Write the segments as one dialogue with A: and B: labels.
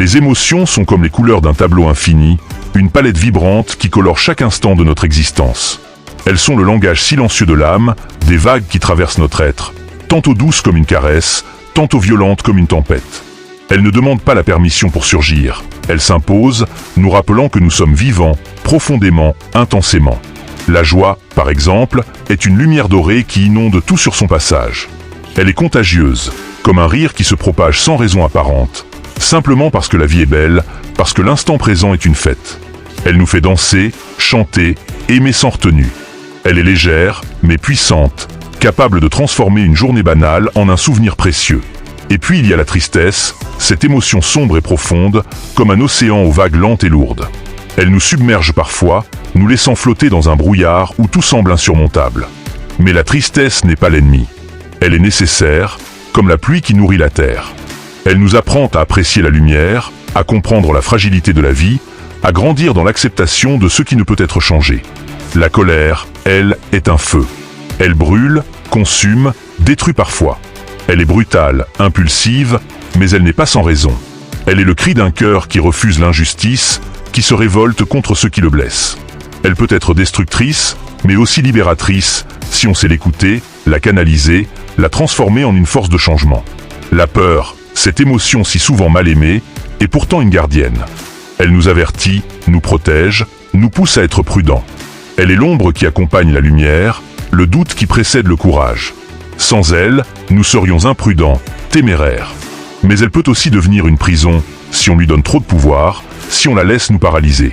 A: Les émotions sont comme les couleurs d'un tableau infini, une palette vibrante qui colore chaque instant de notre existence. Elles sont le langage silencieux de l'âme, des vagues qui traversent notre être, tantôt douces comme une caresse, tantôt violentes comme une tempête. Elles ne demandent pas la permission pour surgir, elles s'imposent, nous rappelant que nous sommes vivants, profondément, intensément. La joie, par exemple, est une lumière dorée qui inonde tout sur son passage. Elle est contagieuse, comme un rire qui se propage sans raison apparente, simplement parce que la vie est belle, parce que l'instant présent est une fête. Elle nous fait danser, chanter, aimer sans retenue. Elle est légère, mais puissante, capable de transformer une journée banale en un souvenir précieux. Et puis il y a la tristesse, cette émotion sombre et profonde, comme un océan aux vagues lentes et lourdes. Elle nous submerge parfois, nous laissant flotter dans un brouillard où tout semble insurmontable. Mais la tristesse n'est pas l'ennemi. Elle est nécessaire, comme la pluie qui nourrit la terre. Elle nous apprend à apprécier la lumière, à comprendre la fragilité de la vie, à grandir dans l'acceptation de ce qui ne peut être changé. La colère, elle, est un feu. Elle brûle, consume, détruit parfois. Elle est brutale, impulsive, mais elle n'est pas sans raison. Elle est le cri d'un cœur qui refuse l'injustice, qui se révolte contre ceux qui le blessent. Elle peut être destructrice, mais aussi libératrice, si on sait l'écouter, la canaliser, la transformer en une force de changement. La peur, cette émotion si souvent mal aimée, est pourtant une gardienne. Elle nous avertit, nous protège, nous pousse à être prudents. Elle est l'ombre qui accompagne la lumière, le doute qui précède le courage. Sans elle, nous serions imprudents, téméraires. Mais elle peut aussi devenir une prison, si on lui donne trop de pouvoir, si on la laisse nous paralyser.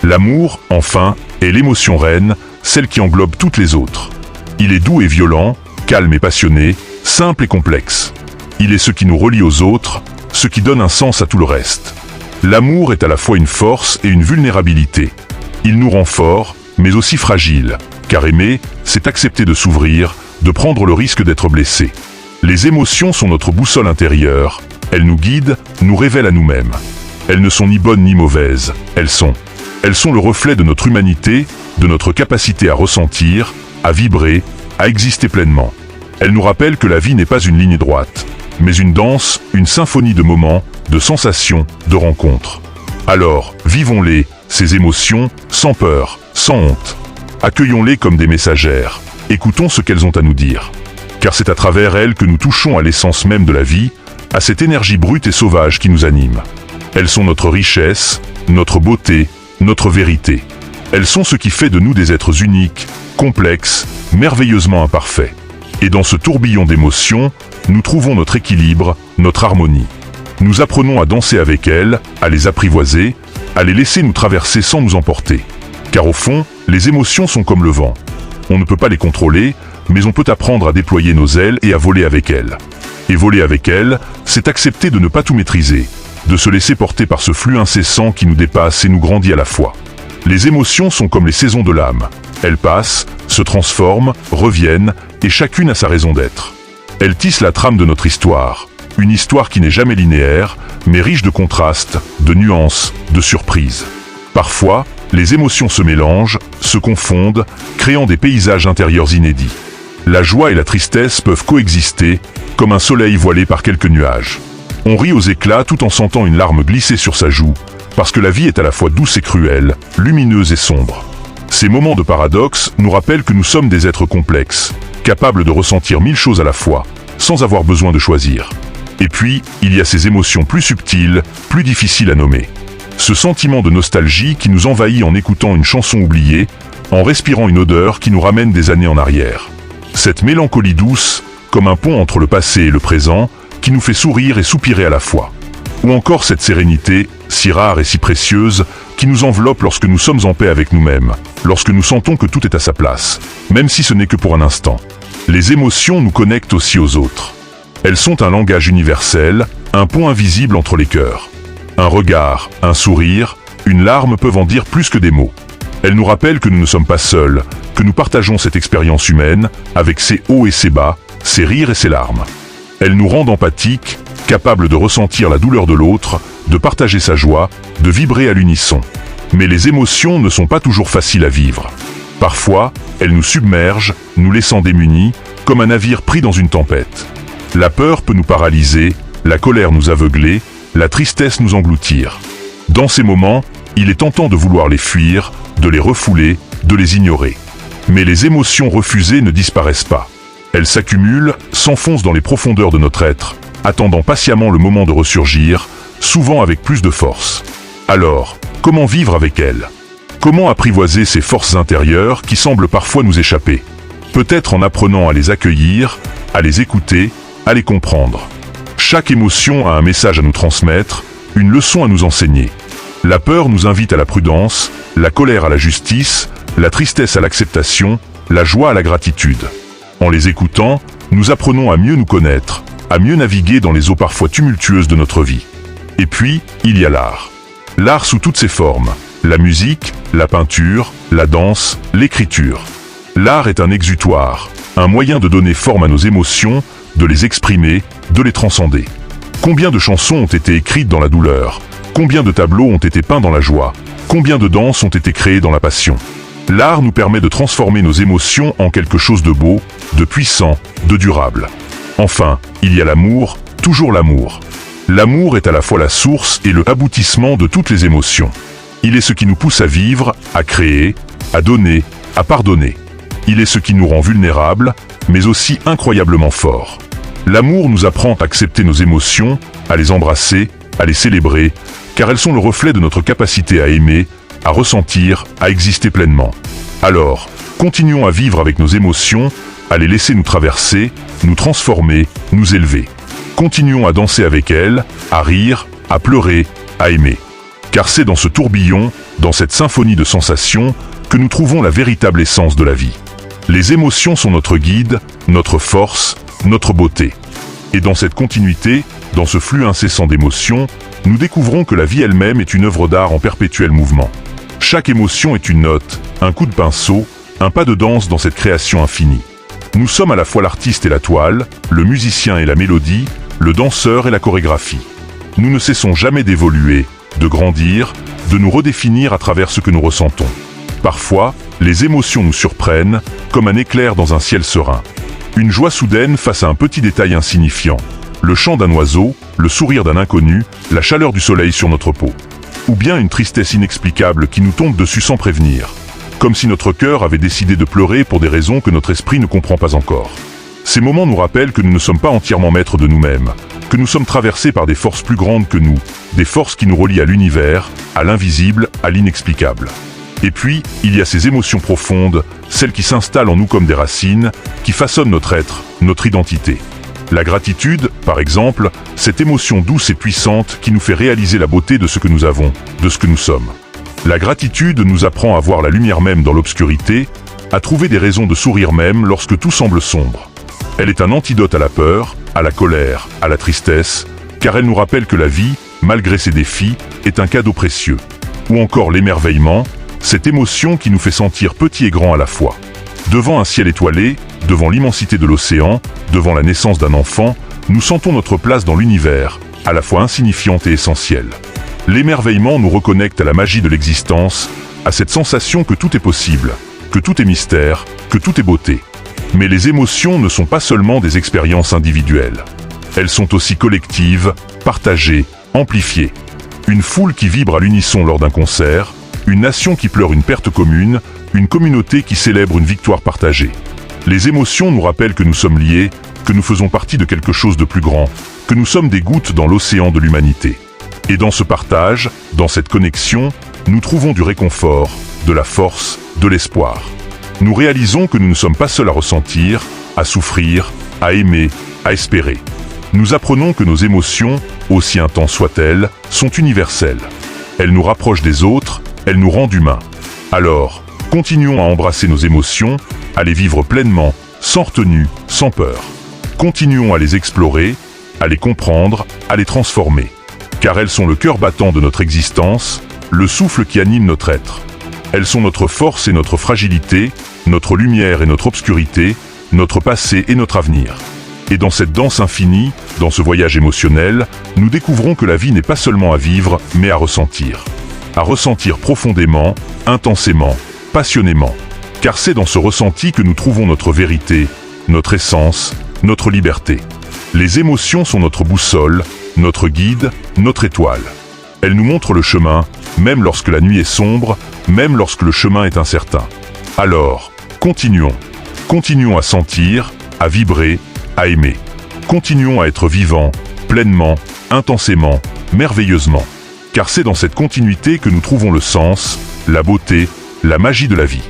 A: L'amour, enfin, est l'émotion reine, celle qui englobe toutes les autres. Il est doux et violent, calme et passionné, simple et complexe. Il est ce qui nous relie aux autres, ce qui donne un sens à tout le reste. L'amour est à la fois une force et une vulnérabilité. Il nous rend forts, mais aussi fragiles, car aimer, c'est accepter de s'ouvrir, de prendre le risque d'être blessé. Les émotions sont notre boussole intérieure, elles nous guident, nous révèlent à nous-mêmes. Elles ne sont ni bonnes ni mauvaises, elles sont le reflet de notre humanité, de notre capacité à ressentir, à vibrer, à exister pleinement. Elles nous rappellent que la vie n'est pas une ligne droite, mais une danse, une symphonie de moments, de sensations, de rencontres. Alors, vivons-les, ces émotions, sans peur, sans honte. Accueillons-les comme des messagères, écoutons ce qu'elles ont à nous dire. Car c'est à travers elles que nous touchons à l'essence même de la vie, à cette énergie brute et sauvage qui nous anime. Elles sont notre richesse, notre beauté, notre vérité. Elles sont ce qui fait de nous des êtres uniques, complexes, merveilleusement imparfaits. Et dans ce tourbillon d'émotions, nous trouvons notre équilibre, notre harmonie. Nous apprenons à danser avec elles, à les apprivoiser, à les laisser nous traverser sans nous emporter. Car au fond, les émotions sont comme le vent. On ne peut pas les contrôler, mais on peut apprendre à déployer nos ailes et à voler avec elles. Et voler avec elles, c'est accepter de ne pas tout maîtriser, de se laisser porter par ce flux incessant qui nous dépasse et nous grandit à la fois. Les émotions sont comme les saisons de l'âme. Elles passent, se transforment, reviennent, et chacune a sa raison d'être. Elles tissent la trame de notre histoire, une histoire qui n'est jamais linéaire, mais riche de contrastes, de nuances, de surprises. Parfois, les émotions se mélangent, se confondent, créant des paysages intérieurs inédits. La joie et la tristesse peuvent coexister, comme un soleil voilé par quelques nuages. On rit aux éclats tout en sentant une larme glisser sur sa joue, parce que la vie est à la fois douce et cruelle, lumineuse et sombre. Ces moments de paradoxe nous rappellent que nous sommes des êtres complexes, capables de ressentir mille choses à la fois, sans avoir besoin de choisir. Et puis, il y a ces émotions plus subtiles, plus difficiles à nommer. Ce sentiment de nostalgie qui nous envahit en écoutant une chanson oubliée, en respirant une odeur qui nous ramène des années en arrière. Cette mélancolie douce, comme un pont entre le passé et le présent, qui nous fait sourire et soupirer à la fois. Ou encore cette sérénité, si rare et si précieuse, qui nous enveloppe lorsque nous sommes en paix avec nous-mêmes, lorsque nous sentons que tout est à sa place, même si ce n'est que pour un instant. Les émotions nous connectent aussi aux autres. Elles sont un langage universel, un pont invisible entre les cœurs. Un regard, un sourire, une larme peuvent en dire plus que des mots. Elles nous rappellent que nous ne sommes pas seuls, que nous partageons cette expérience humaine, avec ses hauts et ses bas, ses rires et ses larmes. Elles nous rendent empathiques, capables de ressentir la douleur de l'autre, de partager sa joie, de vibrer à l'unisson. Mais les émotions ne sont pas toujours faciles à vivre. Parfois, elles nous submergent, nous laissant démunis, comme un navire pris dans une tempête. La peur peut nous paralyser, la colère nous aveugler, la tristesse nous engloutir. Dans ces moments, il est tentant de vouloir les fuir, de les refouler, de les ignorer. Mais les émotions refusées ne disparaissent pas. Elles s'accumulent, s'enfoncent dans les profondeurs de notre être, attendant patiemment le moment de ressurgir, souvent avec plus de force. Alors, comment vivre avec elles? Comment apprivoiser ces forces intérieures qui semblent parfois nous échapper? Peut-être en apprenant à les accueillir, à les écouter, à les comprendre. Chaque émotion a un message à nous transmettre, une leçon à nous enseigner. La peur nous invite à la prudence, la colère à la justice, la tristesse à l'acceptation, la joie à la gratitude. En les écoutant, nous apprenons à mieux nous connaître, à mieux naviguer dans les eaux parfois tumultueuses de notre vie. Et puis, il y a l'art. L'art sous toutes ses formes. La musique, la peinture, la danse, l'écriture. L'art est un exutoire, un moyen de donner forme à nos émotions, de les exprimer, de les transcender. Combien de chansons ont été écrites dans la douleur? Combien de tableaux ont été peints dans la joie? Combien de danses ont été créées dans la passion? L'art nous permet de transformer nos émotions en quelque chose de beau, de puissant, de durable. Enfin, il y a l'amour, toujours l'amour. L'amour est à la fois la source et le aboutissement de toutes les émotions. Il est ce qui nous pousse à vivre, à créer, à donner, à pardonner. Il est ce qui nous rend vulnérables, mais aussi incroyablement forts. L'amour nous apprend à accepter nos émotions, à les embrasser, à les célébrer, car elles sont le reflet de notre capacité à aimer, à ressentir, à exister pleinement. Alors, continuons à vivre avec nos émotions, à les laisser nous traverser, nous transformer, nous élever. Continuons à danser avec elles, à rire, à pleurer, à aimer. Car c'est dans ce tourbillon, dans cette symphonie de sensations, que nous trouvons la véritable essence de la vie. Les émotions sont notre guide, notre force, notre beauté. Et dans cette continuité, dans ce flux incessant d'émotions, nous découvrons que la vie elle-même est une œuvre d'art en perpétuel mouvement. Chaque émotion est une note, un coup de pinceau, un pas de danse dans cette création infinie. Nous sommes à la fois l'artiste et la toile, le musicien et la mélodie, le danseur et la chorégraphie. Nous ne cessons jamais d'évoluer, de grandir, de nous redéfinir à travers ce que nous ressentons. Parfois, les émotions nous surprennent, comme un éclair dans un ciel serein. Une joie soudaine face à un petit détail insignifiant. Le chant d'un oiseau, le sourire d'un inconnu, la chaleur du soleil sur notre peau. Ou bien une tristesse inexplicable qui nous tombe dessus sans prévenir. Comme si notre cœur avait décidé de pleurer pour des raisons que notre esprit ne comprend pas encore. Ces moments nous rappellent que nous ne sommes pas entièrement maîtres de nous-mêmes, que nous sommes traversés par des forces plus grandes que nous, des forces qui nous relient à l'univers, à l'invisible, à l'inexplicable. Et puis, il y a ces émotions profondes, celles qui s'installent en nous comme des racines, qui façonnent notre être, notre identité. La gratitude, par exemple, cette émotion douce et puissante qui nous fait réaliser la beauté de ce que nous avons, de ce que nous sommes. La gratitude nous apprend à voir la lumière même dans l'obscurité, à trouver des raisons de sourire même lorsque tout semble sombre. Elle est un antidote à la peur, à la colère, à la tristesse, car elle nous rappelle que la vie, malgré ses défis, est un cadeau précieux. Ou encore l'émerveillement, cette émotion qui nous fait sentir petits et grands à la fois. Devant un ciel étoilé, devant l'immensité de l'océan, devant la naissance d'un enfant, nous sentons notre place dans l'univers, à la fois insignifiante et essentielle. L'émerveillement nous reconnecte à la magie de l'existence, à cette sensation que tout est possible, que tout est mystère, que tout est beauté. Mais les émotions ne sont pas seulement des expériences individuelles. Elles sont aussi collectives, partagées, amplifiées. Une foule qui vibre à l'unisson lors d'un concert, une nation qui pleure une perte commune, une communauté qui célèbre une victoire partagée. Les émotions nous rappellent que nous sommes liés, que nous faisons partie de quelque chose de plus grand, que nous sommes des gouttes dans l'océan de l'humanité. Et dans ce partage, dans cette connexion, nous trouvons du réconfort, de la force, de l'espoir. Nous réalisons que nous ne sommes pas seuls à ressentir, à souffrir, à aimer, à espérer. Nous apprenons que nos émotions, aussi intenses soient-elles, sont universelles. Elles nous rapprochent des autres, elles nous rendent humains. Alors, continuons à embrasser nos émotions, à les vivre pleinement, sans retenue, sans peur. Continuons à les explorer, à les comprendre, à les transformer. Car elles sont le cœur battant de notre existence, le souffle qui anime notre être. Elles sont notre force et notre fragilité, notre lumière et notre obscurité, notre passé et notre avenir. Et dans cette danse infinie, dans ce voyage émotionnel, nous découvrons que la vie n'est pas seulement à vivre, mais à ressentir. À ressentir profondément, intensément, passionnément. Car c'est dans ce ressenti que nous trouvons notre vérité, notre essence, notre liberté. Les émotions sont notre boussole, notre guide, notre étoile. Elle nous montre le chemin, même lorsque la nuit est sombre, même lorsque le chemin est incertain. Alors, continuons. Continuons à sentir, à vibrer, à aimer. Continuons à être vivants, pleinement, intensément, merveilleusement. Car c'est dans cette continuité que nous trouvons le sens, la beauté, la magie de la vie.